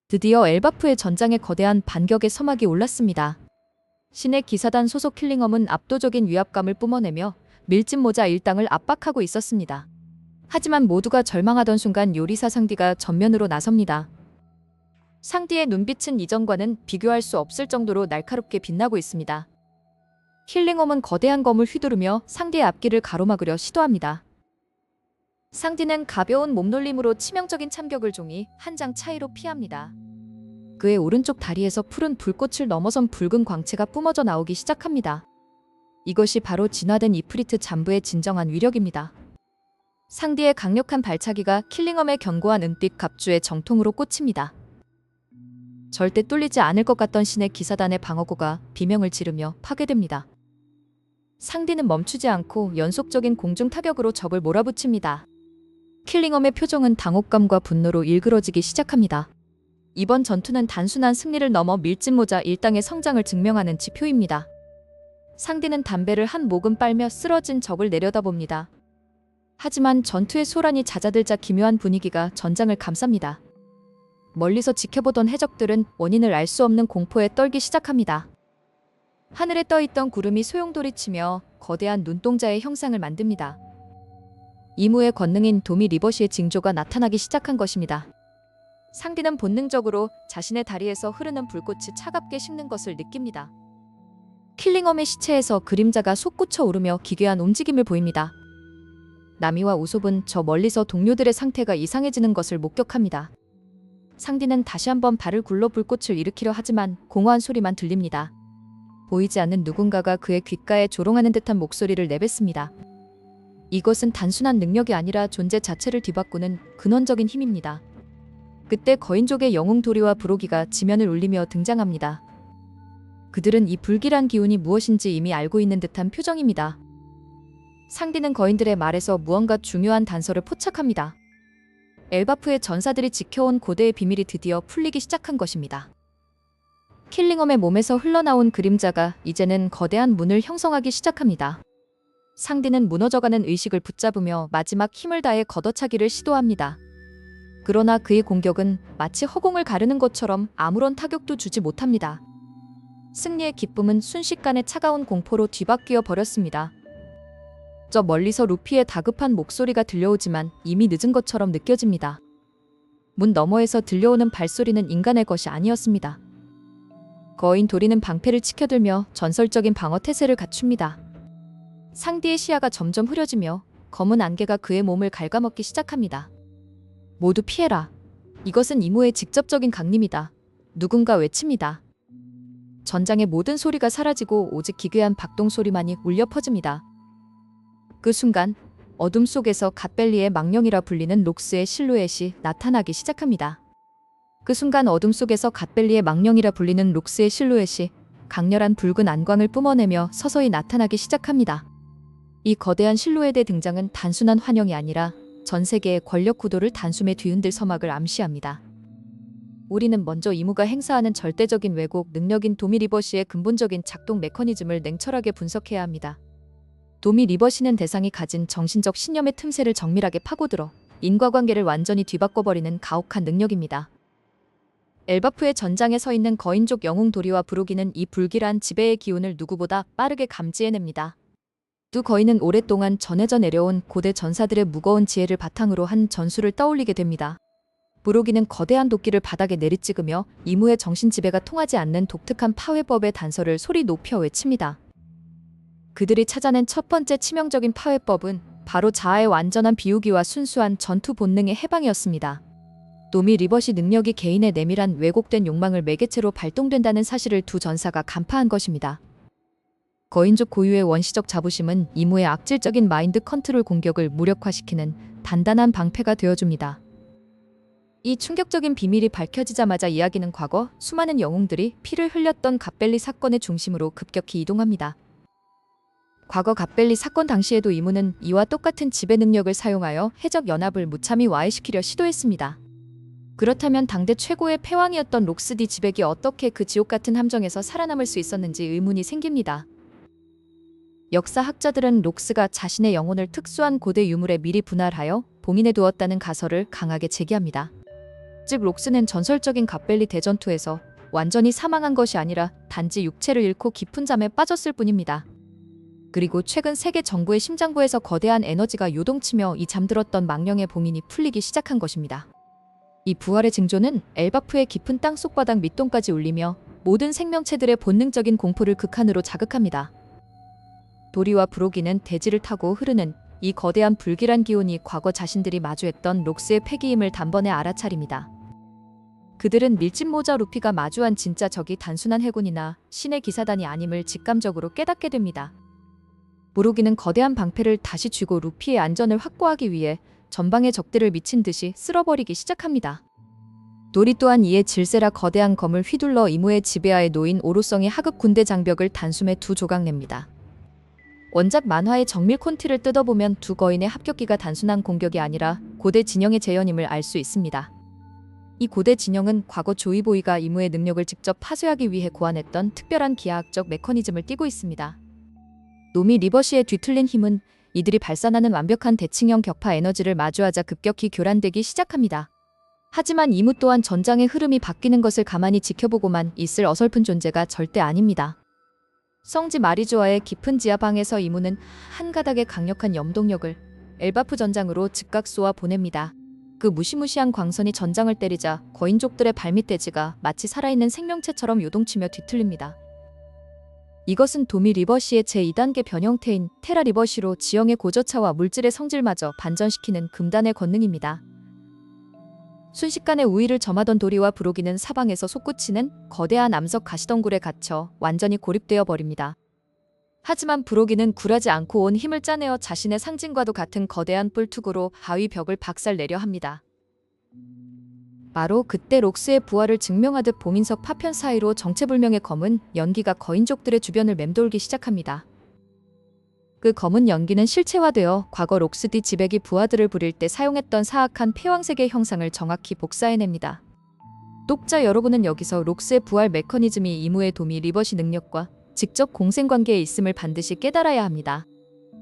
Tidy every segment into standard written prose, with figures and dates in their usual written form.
드디어 엘바프의 전장에 거대한 반격의 서막이 올랐습니다. 신의 기사단 소속 킬링엄은 압도적인 위압감을 뿜어내며 밀짚 모자 일당을 압박하고 있었습니다. 하지만 모두가 절망하던 순간 요리사 상디가 전면으로 나섭니다. 상디의 눈빛은 이전과는 비교할 수 없을 정도로 날카롭게 빛나고 있습니다. 킬링엄은 거대한 검을 휘두르며 상디의 앞길을 가로막으려 시도합니다. 상디는 가벼운 몸놀림으로 치명적인 참격을 종이 한 장 차이로 피합니다. 그의 오른쪽 다리에서 푸른 불꽃을 넘어선 붉은 광채가 뿜어져 나오기 시작합니다. 이것이 바로 진화된 이프리트 잠부의 진정한 위력입니다. 상디의 강력한 발차기가 킬링엄의 견고한 은빛 갑주에 정통으로 꽂힙니다. 절대 뚫리지 않을 것 같던 신의 기사단의 방어구가 비명을 지르며 파괴됩니다. 상디는 멈추지 않고 연속적인 공중 타격으로 적을 몰아붙입니다. 킬링엄의 표정은 당혹감과 분노로 일그러지기 시작합니다. 이번 전투는 단순한 승리를 넘어 밀짚 모자 일당의 성장을 증명하는 지표입니다. 상디는 담배를 한 모금 빨며 쓰러진 적을 내려다봅니다. 하지만 전투의 소란이 잦아들자 기묘한 분위기가 전장을 감쌉니다. 멀리서 지켜보던 해적들은 원인을 알 수 없는 공포에 떨기 시작합니다. 하늘에 떠있던 구름이 소용돌이치며 거대한 눈동자의 형상을 만듭니다. 이무의 권능인 도미 리버시의 징조가 나타나기 시작한 것입니다. 상디는 본능적으로 자신의 다리에서 흐르는 불꽃이 차갑게 식는 것을 느낍니다. 킬링엄의 시체에서 그림자가 솟구쳐 오르며 기괴한 움직임을 보입니다. 나미와 우솝은 저 멀리서 동료들의 상태가 이상해지는 것을 목격합니다. 상디는 다시 한번 발을 굴러 불꽃을 일으키려 하지만 공허한 소리만 들립니다. 보이지 않는 누군가가 그의 귓가에 조롱하는 듯한 목소리를 내뱉습니다. 이것은 단순한 능력이 아니라 존재 자체를 뒤바꾸는 근원적인 힘입니다. 그때 거인족의 영웅 도리와 브로기가 지면을 울리며 등장합니다. 그들은 이 불길한 기운이 무엇인지 이미 알고 있는 듯한 표정입니다. 상디는 거인들의 말에서 무언가 중요한 단서를 포착합니다. 엘바프의 전사들이 지켜온 고대의 비밀이 드디어 풀리기 시작한 것입니다. 킬링엄의 몸에서 흘러나온 그림자가 이제는 거대한 문을 형성하기 시작합니다. 상디는 무너져가는 의식을 붙잡으며 마지막 힘을 다해 걷어차기를 시도합니다. 그러나 그의 공격은 마치 허공을 가르는 것처럼 아무런 타격도 주지 못합니다. 승리의 기쁨은 순식간에 차가운 공포로 뒤바뀌어 버렸습니다. 저 멀리서 루피의 다급한 목소리가 들려오지만 이미 늦은 것처럼 느껴집니다. 문 너머에서 들려오는 발소리는 인간의 것이 아니었습니다. 거인 도리는 방패를 치켜들며 전설적인 방어 태세를 갖춥니다. 상디의 시야가 점점 흐려지며 검은 안개가 그의 몸을 갉아먹기 시작합니다. 모두 피해라. 이것은 이무의 직접적인 강림이다. 누군가 외칩니다. 전장의 모든 소리가 사라지고 오직 기괴한 박동 소리만이 울려 퍼집니다. 그 순간 어둠 속에서 갓벨리의 망령이라 불리는 록스의 실루엣이 나타나기 시작합니다. 강렬한 붉은 안광을 뿜어내며 서서히 나타나기 시작합니다. 이 거대한 실루엣의 등장은 단순한 환영이 아니라 전 세계의 권력 구도를 단숨에 뒤흔들 서막을 암시합니다. 우리는 먼저 이무가 행사하는 절대적인 왜곡 능력인 도미 리버시의 근본적인 작동 메커니즘을 냉철하게 분석해야 합니다. 도미 리버시는 대상이 가진 정신적 신념의 틈새를 정밀하게 파고들어 인과관계를 완전히 뒤바꿔버리는 가혹한 능력입니다. 엘바프의 전장에 서 있는 거인족 영웅 도리와 브로기는 이 불길한 지배의 기운을 누구보다 빠르게 감지해냅니다. 두 거인은 오랫동안 전해져 내려온 고대 전사들의 무거운 지혜를 바탕으로 한 전술을 떠올리게 됩니다. 브로기는 거대한 도끼를 바닥에 내리찍으며 이무의 정신지배가 통하지 않는 독특한 파괴법의 단서를 소리 높여 외칩니다. 그들이 찾아낸 첫 번째 치명적인 파괴법은 바로 자아의 완전한 비우기와 순수한 전투 본능의 해방이었습니다. 도미 리버시 능력이 개인의 내밀한 왜곡된 욕망을 매개체로 발동된다는 사실을 두 전사가 간파한 것입니다. 거인족 고유의 원시적 자부심은 이무의 악질적인 마인드 컨트롤 공격을 무력화시키는 단단한 방패가 되어줍니다. 이 충격적인 비밀이 밝혀지자마자 이야기는 과거 수많은 영웅들이 피를 흘렸던 갓벨리 사건의 중심으로 급격히 이동합니다. 과거 갓벨리 사건 당시에도 이무는 이와 똑같은 지배 능력을 사용하여 해적 연합을 무참히 와해시키려 시도했습니다. 그렇다면 당대 최고의 패왕이었던 록스디 지백이 어떻게 그 지옥 같은 함정에서 살아남을 수 있었는지 의문이 생깁니다. 역사학자들은 록스가 자신의 영혼을 특수한 고대 유물에 미리 분할하여 봉인해 두었다는 가설을 강하게 제기합니다. 즉 록스는 전설적인 갓벨리 대전투에서 완전히 사망한 것이 아니라 단지 육체를 잃고 깊은 잠에 빠졌을 뿐입니다. 그리고 최근 세계 정부의 심장부에서 거대한 에너지가 요동치며 이 잠들었던 망령의 봉인이 풀리기 시작한 것입니다. 이 부활의 징조는 엘바프의 깊은 땅속 바닥 밑동까지 울리며 모든 생명체들의 본능적인 공포를 극한으로 자극합니다. 도리와 브로기는 대지를 타고 흐르는 이 거대한 불길한 기운이 과거 자신들이 마주했던 록스의 패기임을 단번에 알아차립니다. 그들은 밀짚모자 루피가 마주한 진짜 적이 단순한 해군이나 신의 기사단이 아님을 직감적으로 깨닫게 됩니다. 브로기는 거대한 방패를 다시 쥐고 루피의 안전을 확보하기 위해 전방의 적들을 미친 듯이 쓸어버리기 시작합니다. 도리 또한 이에 질세라 거대한 검을 휘둘러 이무의 지배하에 놓인 오로성의 하급 군대 장벽을 단숨에 두 조각 냅니다. 원작 만화의 정밀 콘티를 뜯어보면 두 거인의 합격기가 단순한 공격이 아니라 고대 진영의 재현임을 알 수 있습니다. 이 고대 진영은 과거 조이보이가 이무의 능력을 직접 파쇄하기 위해 고안했던 특별한 기하학적 메커니즘을 띠고 있습니다. 노미 리버시의 뒤틀린 힘은 이들이 발산하는 완벽한 대칭형 격파 에너지를 마주하자 급격히 교란되기 시작합니다. 하지만 이무 또한 전장의 흐름이 바뀌는 것을 가만히 지켜보고만 있을 어설픈 존재가 절대 아닙니다. 성지 마리조아의 깊은 지하방에서 이무는 한 가닥의 강력한 염동력을 엘바프 전장으로 즉각 쏘아 보냅니다. 그 무시무시한 광선이 전장을 때리자 거인족들의 발밑대지가 마치 살아있는 생명체처럼 요동치며 뒤틀립니다. 이것은 도미 리버시의 제2단계 변형태인 테라 리버시로 지형의 고저차와 물질의 성질마저 반전시키는 금단의 권능입니다. 순식간에 우위를 점하던 도리와 브로기는 사방에서 솟구치는 거대한 암석 가시덩굴에 갇혀 완전히 고립되어 버립니다. 하지만 브로기는 굴하지 않고 온 힘을 짜내어 자신의 상징과도 같은 거대한 뿔투구로 바위 벽을 박살내려 합니다. 바로 그때 록스의 부활을 증명하듯 봉인석 파편 사이로 정체불명의 검은 연기가 거인족들의 주변을 맴돌기 시작합니다. 그 검은 연기는 실체화되어 과거 록스디 지배기 부하들을 부릴 때 사용했던 사악한 폐왕색의 형상을 정확히 복사해냅니다. 독자 여러분은 여기서 록스의 부활 메커니즘이 이무의 도미 리버시 능력과 직접 공생관계에 있음을 반드시 깨달아야 합니다.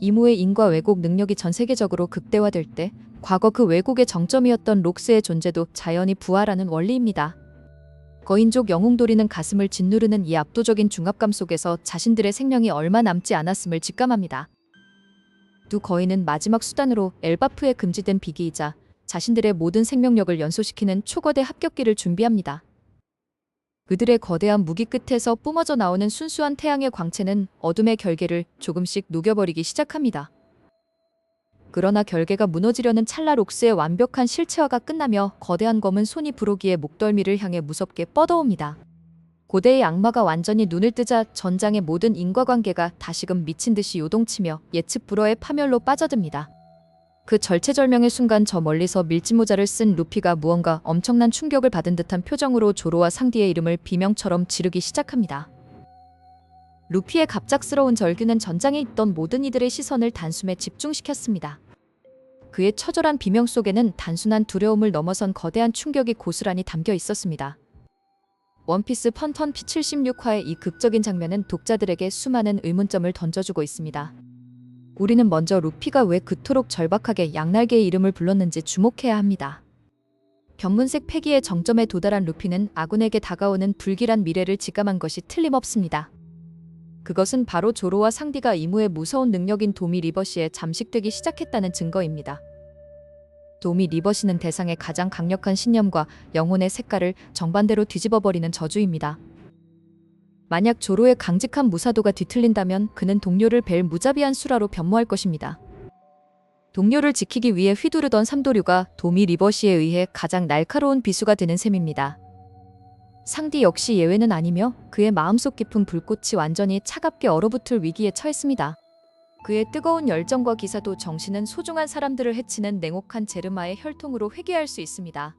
이무의 인과 왜곡 능력이 전 세계적으로 극대화될 때 과거 그 왜곡의 정점이었던 록스의 존재도 자연히 부활하는 원리입니다. 거인족 영웅도리는 가슴을 짓누르는 이 압도적인 중압감 속에서 자신들의 생명이 얼마 남지 않았음을 직감합니다. 두 거인은 마지막 수단으로 엘바프에 금지된 비기이자 자신들의 모든 생명력을 연소시키는 초거대 합격기를 준비합니다. 그들의 거대한 무기 끝에서 뿜어져 나오는 순수한 태양의 광채는 어둠의 결계를 조금씩 녹여버리기 시작합니다. 그러나 결계가 무너지려는 찰나 록스의 완벽한 실체화가 끝나며 거대한 검은 손이 브로기의 목덜미를 향해 무섭게 뻗어옵니다. 고대의 악마가 완전히 눈을 뜨자 전장의 모든 인과관계가 다시금 미친 듯이 요동치며 예측 불허의 파멸로 빠져듭니다. 그 절체절명의 순간 저 멀리서 밀짚모자를 쓴 루피가 무언가 엄청난 충격을 받은 듯한 표정으로 조로와 상디의 이름을 비명처럼 지르기 시작합니다. 루피의 갑작스러운 절규는 전장에 있던 모든 이들의 시선을 단숨에 집중시켰습니다. 그의 처절한 비명 속에는 단순한 두려움을 넘어선 거대한 충격이 고스란히 담겨 있었습니다. 원피스 펀턴 P76화의 이 극적인 장면은 독자들에게 수많은 의문점을 던져주고 있습니다. 우리는 먼저 루피가 왜 그토록 절박하게 양날개의 이름을 불렀는지 주목해야 합니다. 변문색 패기의 정점에 도달한 루피는 아군에게 다가오는 불길한 미래를 직감한 것이 틀림없습니다. 그것은 바로 조로와 상디가 이무의 무서운 능력인 도미 리버시에 잠식되기 시작했다는 증거입니다. 도미 리버시는 대상의 가장 강력한 신념과 영혼의 색깔을 정반대로 뒤집어버리는 저주입니다. 만약 조로의 강직한 무사도가 뒤틀린다면 그는 동료를 벨 무자비한 수라로 변모할 것입니다. 동료를 지키기 위해 휘두르던 삼도류가 도미 리버시에 의해 가장 날카로운 비수가 되는 셈입니다. 상디 역시 예외는 아니며 그의 마음속 깊은 불꽃이 완전히 차갑게 얼어붙을 위기에 처했습니다. 그의 뜨거운 열정과 기사도 정신은 소중한 사람들을 해치는 냉혹한 제르마의 혈통으로 회귀할 수 있습니다.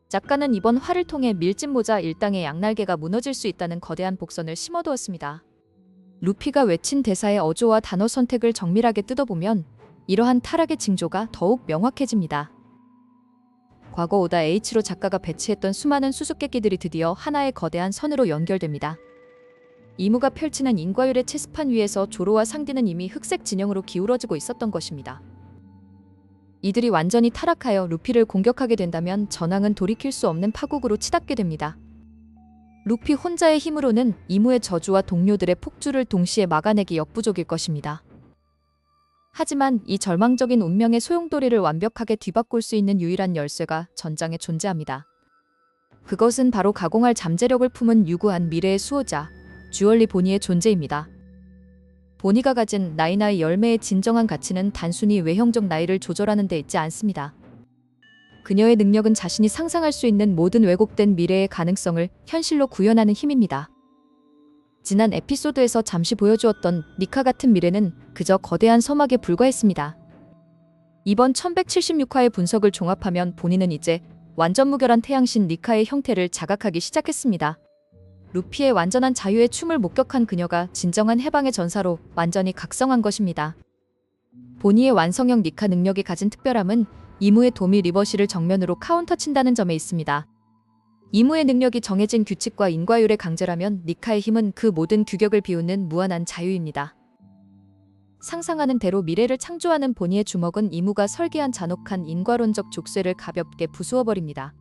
작가는 이번 화를 통해 밀짚모자 일당의 양날개가 무너질 수 있다는 거대한 복선을 심어두었습니다. 루피가 외친 대사의 어조와 단어 선택을 정밀하게 뜯어보면 이러한 타락의 징조가 더욱 명확해집니다. 과거 오다 H로 작가가 배치했던 수많은 수수께끼들이 드디어 하나의 거대한 선으로 연결됩니다. 이무가 펼치는 인과율의 체스판 위에서 조로와 상디는 이미 흑색 진영으로 기울어지고 있었던 것입니다. 이들이 완전히 타락하여 루피를 공격하게 된다면 전황은 돌이킬 수 없는 파국으로 치닫게 됩니다. 루피 혼자의 힘으로는 이무의 저주와 동료들의 폭주를 동시에 막아내기 역부족일 것입니다. 하지만 이 절망적인 운명의 소용돌이를 완벽하게 뒤바꿀 수 있는 유일한 열쇠가 전장에 존재합니다. 그것은 바로 가공할 잠재력을 품은 유구한 미래의 수호자, 주얼리 보니의 존재입니다. 보니가 가진 나이나이 열매의 진정한 가치는 단순히 외형적 나이를 조절하는 데 있지 않습니다. 그녀의 능력은 자신이 상상할 수 있는 모든 왜곡된 미래의 가능성을 현실로 구현하는 힘입니다. 지난 에피소드에서 잠시 보여주었던 니카 같은 미래는 그저 거대한 서막에 불과했습니다. 이번 1176화의 분석을 종합하면 본인은 이제 완전 무결한 태양신 니카의 형태를 자각하기 시작했습니다. 루피의 완전한 자유의 춤을 목격한 그녀가 진정한 해방의 전사로 완전히 각성한 것입니다. 보니의 완성형 니카 능력이 가진 특별함은 이무의 도미 리버시를 정면으로 카운터 친다는 점에 있습니다. 이무의 능력이 정해진 규칙과 인과율의 강제라면 니카의 힘은 그 모든 규격을 비우는 무한한 자유입니다. 상상하는 대로 미래를 창조하는 보니의 주먹은 이무가 설계한 잔혹한 인과론적 족쇄를 가볍게 부수어버립니다.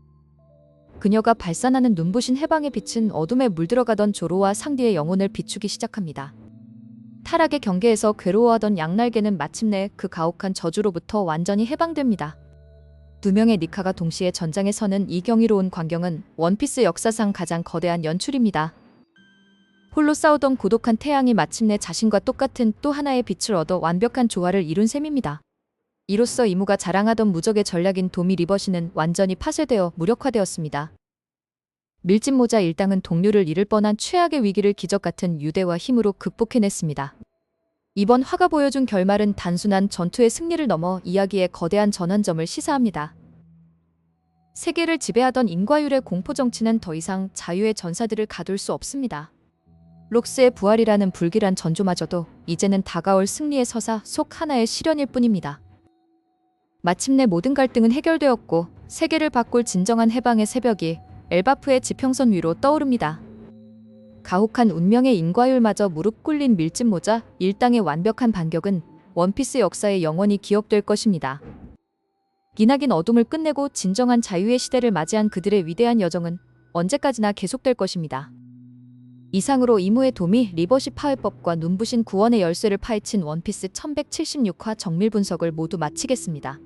그녀가 발산하는 눈부신 해방의 빛은 어둠에 물들어가던 조로와 상디의 영혼을 비추기 시작합니다. 타락의 경계에서 괴로워하던 양날개는 마침내 그 가혹한 저주로부터 완전히 해방됩니다. 두 명의 니카가 동시에 전장에 서는 이 경이로운 광경은 원피스 역사상 가장 거대한 연출입니다. 홀로 싸우던 고독한 태양이 마침내 자신과 똑같은 또 하나의 빛을 얻어 완벽한 조화를 이룬 셈입니다. 이로써 이무가 자랑하던 무적의 전략인 도미 리버시는 완전히 파쇄되어 무력화되었습니다. 밀짚모자 일당은 동료를 잃을 뻔한 최악의 위기를 기적 같은 유대와 힘으로 극복해냈습니다. 이번 화가 보여준 결말은 단순한 전투의 승리를 넘어 이야기의 거대한 전환점을 시사합니다. 세계를 지배하던 인과율의 공포 정치는 더 이상 자유의 전사들을 가둘 수 없습니다. 록스의 부활이라는 불길한 전조마저도 이제는 다가올 승리의 서사 속 하나의 실현일 뿐입니다. 마침내 모든 갈등은 해결되었고 세계를 바꿀 진정한 해방의 새벽이 엘바프의 지평선 위로 떠오릅니다. 가혹한 운명의 인과율마저 무릎 꿇린 밀짚모자 일당의 완벽한 반격은 원피스 역사에 영원히 기억될 것입니다. 기나긴 어둠을 끝내고 진정한 자유의 시대를 맞이한 그들의 위대한 여정은 언제까지나 계속될 것입니다. 이상으로 이무의 도미, 리버시 파회법과 눈부신 구원의 열쇠를 파헤친 원피스 1176화 정밀 분석을 모두 마치겠습니다.